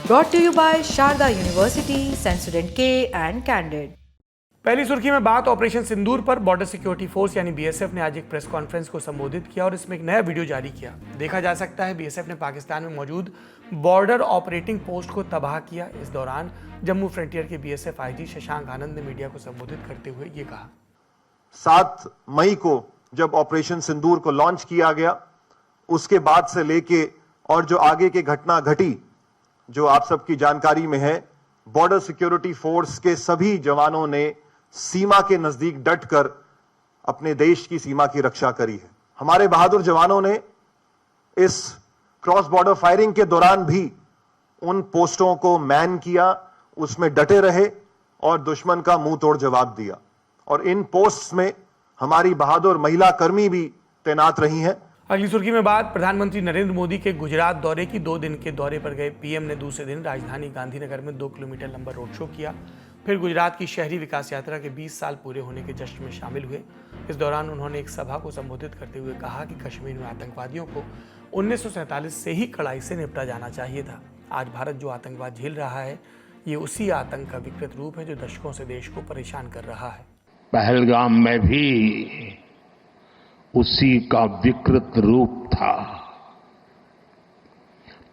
Brought to you by Sharda University, Sensodyne K and Candid. पहली सुर्खी में बात ऑपरेशन सिंदूर पर बॉर्डर सिक्योरिटी फोर्स यानी बीएसएफ ने आज एक प्रेस कॉन्फ्रेंस को संबोधित किया और इसमें एक नया वीडियो जारी किया। देखा जा सकता है बीएसएफ ने पाकिस्तान में मौजूद बॉर्डर ऑपरेटिंग पोस्ट को तबाह किया। इस दौरान जम्मू फ्रंटियर के बीएसएफ आईजी शशांक आनंद ने मीडिया को संबोधित करते हुए ये कहा। 7 मई को जब ऑपरेशन सिंदूर को लॉन्च किया गया, उसके बाद से लेके और जो आगे की घटना घटी, जो आप सबकी जानकारी में है, बॉर्डर सिक्योरिटी फोर्स के सभी जवानों ने सीमा के नजदीक डटकर अपने देश की सीमा की रक्षा करी है। हमारे बहादुर जवानों ने इस क्रॉस बॉर्डर फायरिंग के दौरान भी उन पोस्टों को मैन किया, उसमें डटे रहे और दुश्मन का मुंह तोड़ जवाब दिया। और इन पोस्ट्स में हमारी बहादुर महिला कर्मी भी तैनात रही हैं। अगली सुर्खी में बात प्रधानमंत्री नरेंद्र मोदी के गुजरात दौरे की। 2 दिन के दौरे पर गए पीएम ने दूसरे दिन राजधानी गांधीनगर में 2 किलोमीटर लंबा रोड शो किया। फिर गुजरात की शहरी विकास यात्रा के 20 साल पूरे होने के जश्न में शामिल हुए। इस दौरान उन्होंने एक सभा को संबोधित करते हुए कहा कि कश्मीर में आतंकवादियों को 1947 से ही कड़ाई से निपटा जाना चाहिए था। आज भारत जो आतंकवाद झेल रहा है, ये उसी आतंक का विकृत रूप है जो दशकों से देश को परेशान कर रहा है। पहलगाम में भी उसी का विकृत रूप था।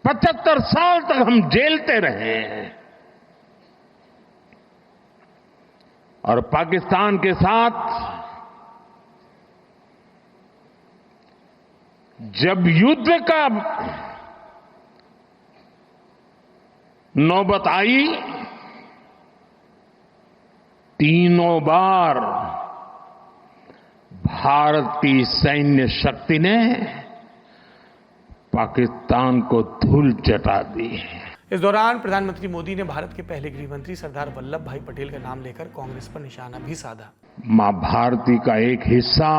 75 साल तक हम झेलते रहे हैं और पाकिस्तान के साथ जब युद्ध का नौबत आई, तीनों बार भारत की सैन्य शक्ति ने पाकिस्तान को धूल चटा दी। इस दौरान प्रधानमंत्री मोदी ने भारत के पहले गृह मंत्री सरदार वल्लभ भाई पटेल का नाम लेकर कांग्रेस पर निशाना भी साधा। मां भारती का एक हिस्सा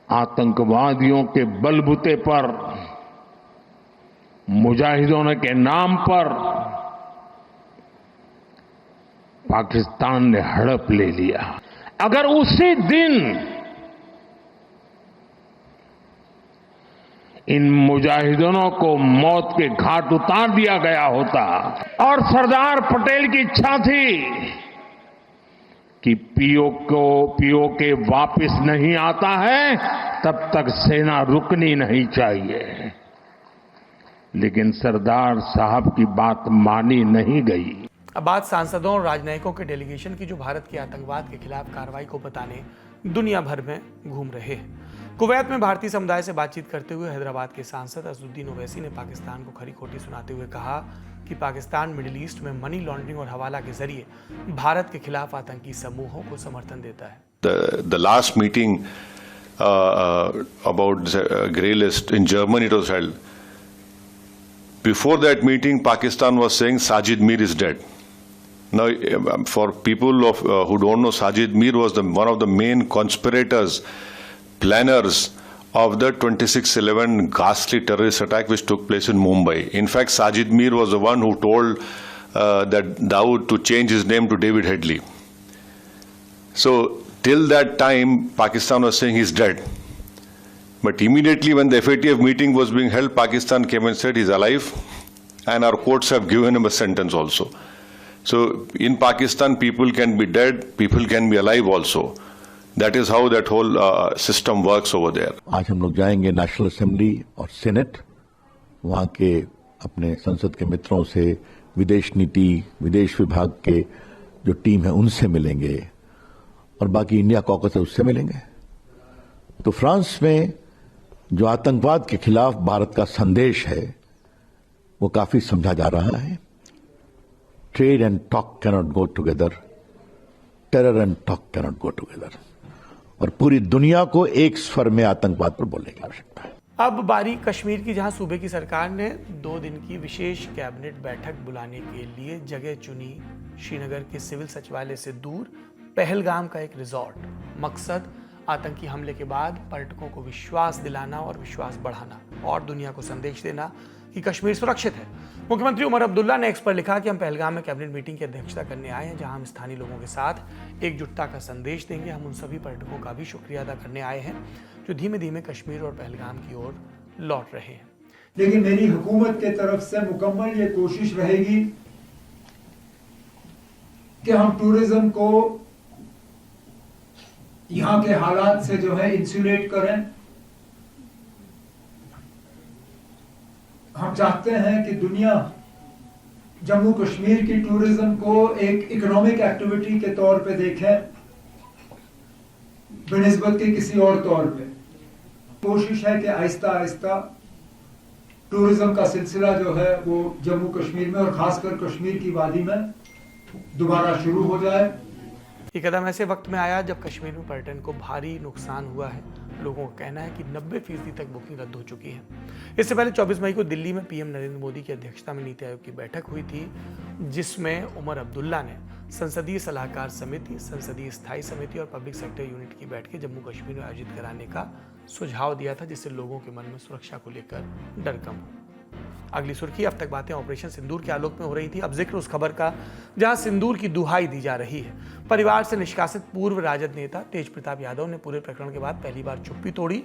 आतंकवादियों के बलबूते पर, मुजाहिदों के नाम पर पाकिस्तान ने हड़प ले लिया। अगर उसी दिन इन मुजाहिदों को मौत के घाट उतार दिया गया होता और सरदार पटेल की इच्छा थी कि पीओके वापस नहीं आता है, तब तक सेना रुकनी नहीं चाहिए, लेकिन सरदार साहब की बात मानी नहीं गई। अब बात सांसदों और राजनयिकों के डेलीगेशन की, जो भारत के आतंकवाद के खिलाफ कार्रवाई को बताने दुनिया भर में घूम रहे हैं। कुवैत में भारतीय समुदाय से बातचीत करते हुए हैदराबाद के सांसद असदुद्दीन ओवैसी ने पाकिस्तान को खरी खोटी सुनाते हुए कहा कि पाकिस्तान मिडिल ईस्ट में मनी लॉन्ड्रिंग और हवाला के जरिए भारत के खिलाफ आतंकी समूहों को समर्थन देता है। The last meeting about grey list in Germany it was held. Before that meeting, Pakistan was saying Sajid Mir is dead. Now, for people who don't know, Sajid Mir was one of the main conspirators, planners of the 26/11 ghastly terrorist attack which took place in Mumbai. In fact, Sajid Mir was the one who told that Dawood to change his name to David Headley. So, till that time, Pakistan was saying he's dead. But immediately when the FATF meeting was being held, Pakistan came and said he's alive, and our courts have given him a sentence also. So in Pakistan, people can be dead, people can be alive also. That is how that whole system works over there. आज हम लोग जाएंगे national assembly और senate, वहाँ के अपने संसद के मित्रों से, विदेश नीति, विदेश विभाग के जो टीम है उनसे मिलेंगे और बाकी इंडिया कॉकस है उससे मिलेंगे। तो फ्रांस में जो आतंकवाद के खिलाफ भारत का संदेश है वो काफी समझा जा रहा है। Trade and talk cannot go together, terror and talk cannot go together, और पूरी दुनिया को एक स्वर में आतंकवाद पर बोलने की आवश्यकता है। अब बारी कश्मीर की, जहां सूबे की सरकार ने 2 दिन की विशेष कैबिनेट बैठक बुलाने के लिए जगह चुनी। श्रीनगर के सिविल सचिवालय से दूर पहलगाम का एक रिजॉर्ट। मकसद आतंकी हमले के बाद पर्यटकों को विश्वास दिलाना और विश्वास बढ़ाना और दुनिया को संदेश देना कि कश्मीर सुरक्षित है। मुख्यमंत्री उमर अब्दुल्ला ने एक्स पर लिखा कि हम पहलगाम में कैबिनेट मीटिंग की अध्यक्षता करने आए हैं, जहां हम स्थानीय लोगों के साथ एकजुटता का संदेश देंगे। हम उन सभी पर्यटकों का भी शुक्रिया अदा करने आए हैं जो धीमे धीमे कश्मीर और पहलगाम की ओर लौट रहे हैं। लेकिन मेरी हुकूमत के तरफ से मुकम्मल ये कोशिश रहेगी कि हम टूरिज्म को यहां के हालात से जो है इंसुलेट करें। हम चाहते हैं कि दुनिया जम्मू कश्मीर की टूरिज्म को एक इकोनॉमिक एक्टिविटी के तौर पे देखे बनिस्बत के किसी और तौर पे। कोशिश है कि आहिस्ता आहिस्ता टूरिज्म का सिलसिला जो है वो जम्मू कश्मीर में और खासकर कश्मीर की वादी में दोबारा शुरू हो जाए। ये कदम ऐसे वक्त में आया जब कश्मीर में पर्यटन को भारी नुकसान हुआ है। लोगों का कहना है कि 90% तक बुकिंग रद्द हो चुकी है। इससे पहले 24 मई को दिल्ली में पीएम नरेंद्र मोदी की अध्यक्षता में नीति आयोग की बैठक हुई थी, जिसमें उमर अब्दुल्ला ने संसदीय सलाहकार समिति, संसदीय स्थायी समिति और पब्लिक सेक्टर यूनिट की बैठकें जम्मू कश्मीर में आयोजित कराने का सुझाव दिया था, जिससे लोगों के मन में सुरक्षा को लेकर डर कम हो। अगली सुर्खी, अब तक बातें ऑपरेशन सिंदूर के आलोक में हो रही थी। अब जिक्र उस खबर का जहां सिंदूर की दुहाई दी जा रही है। परिवार से निष्कासित पूर्व राजद नेता तेज प्रताप यादव ने पूरे प्रकरण के बाद पहली बार चुप्पी तोड़ी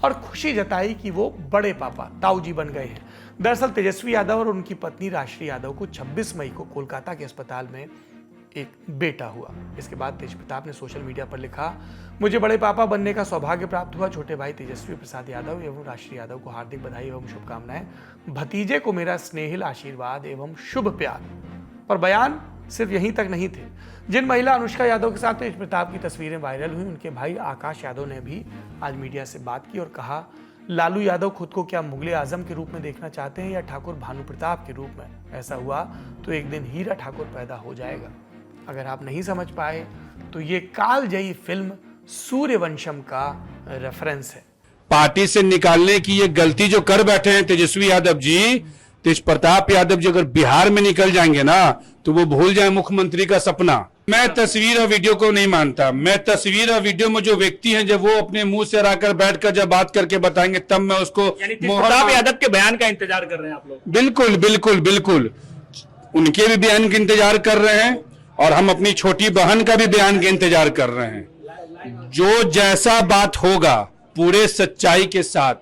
और खुशी जताई कि वो बड़े पापा ताऊ जी बन गए हैं। दरअसल तेजस्वी यादव और उनकी पत्नी राश्री यादव को 26 मई को कोलकाता के अस्पताल में एक बेटा हुआ। इसके बाद तेज प्रताप ने सोशल मीडिया पर लिखा, मुझे बड़े पापा बनने का सौभाग्य प्राप्त हुआ। छोटे भाई तेजस्वी प्रसाद यादव एवं राश्री यादव को हार्दिक बधाई एवं शुभकामनाएं। भतीजे को मेरा स्नेहिल आशीर्वाद एवं शुभ प्यार। पर बयान सिर्फ यहीं तक नहीं थे। जिन महिला अनुष्का यादव के साथ तेज प्रताप की तस्वीरें वायरल हुई, उनके भाई आकाश यादव ने भी आज मीडिया से बात की और कहा, लालू यादव खुद को क्या मुगले आजम के रूप में देखना चाहते हैं या ठाकुर भानु प्रताप के रूप में? ऐसा हुआ तो एक दिन हीरा ठाकुर पैदा हो जाएगा। अगर आप नहीं समझ पाए तो ये कालजयी फिल्म सूर्यवंशम का रेफरेंस है। पार्टी से निकालने की ये गलती जो कर बैठे हैं तेजस्वी यादव जी, तेज प्रताप यादव जी अगर बिहार में निकल जाएंगे ना तो वो भूल जाए मुख्यमंत्री का सपना। मैं तस्वीर और वीडियो को नहीं मानता। मैं तस्वीर और वीडियो में जो व्यक्ति हैं, जब वो अपने मुंह से आकर बैठकर जब बात करके बताएंगे तब मैं उसको। प्रताप यादव के बयान का इंतजार कर रहे हैं आप लोग? बिल्कुल बिल्कुल बिल्कुल, उनके भी बयान का इंतजार कर रहे हैं और हम अपनी छोटी बहन का भी बयान का इंतजार कर रहे हैं। जो जैसा बात होगा पूरे सच्चाई के साथ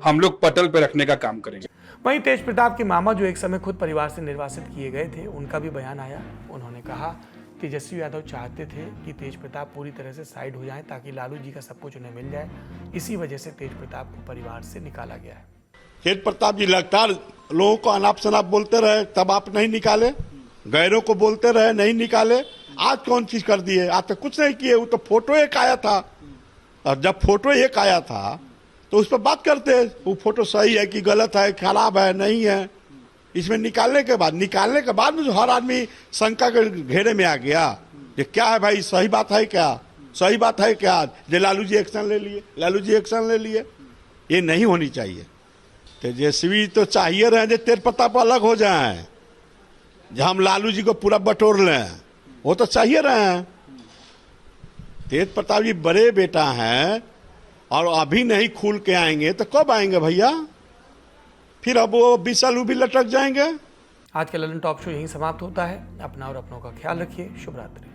हम लोग पटल पे रखने का काम करेंगे। वहीं तेज प्रताप के मामा, जो एक समय खुद परिवार से निर्वासित किए गए थे, उनका भी बयान आया। उन्होंने कहा, तेजस्वी यादव चाहते थे कि तेज प्रताप पूरी तरह से साइड हो जाएं ताकि लालू जी का सब कुछ उन्हें मिल जाए। इसी वजह से तेज प्रताप को परिवार से निकाला गया है। तेज प्रताप जी लगातार लोगों को अनाप शनाप बोलते रहे, तब आप नहीं निकाले। गैरों को बोलते रहे, नहीं निकाले। आज कौन चीज कर दिए? आज तक कुछ नहीं किए। वो तो फोटो एक आया था, और जब फोटो एक आया था तो उस पर बात करते, वो फोटो सही है कि गलत है, खराब है, नहीं है। इसमें निकालने के बाद में जो हर आदमी शंका के घेरे में आ गया, ये क्या है भाई, सही बात है क्या, सही बात है क्या? जो लालू जी एक्शन ले लिए, लालू जी एक्शन ले लिए। ये नहीं होनी चाहिए। तेजस्वी तो चाहिए रहे जो तेज प्रताप अलग हो जाए, जब हम लालू जी को पूरा बटोर लें, वो तो चाहिए रहे हैं। तेज प्रताप जी बड़े बेटा हैं और अभी नहीं खुल के आएंगे तो कब आएंगे भैया? फिर अब वो 20 साल भी लटक जाएंगे। आज का ललन टॉप शो यहीं समाप्त होता है। अपना और अपनों का ख्याल रखिए। शुभ रात्रि।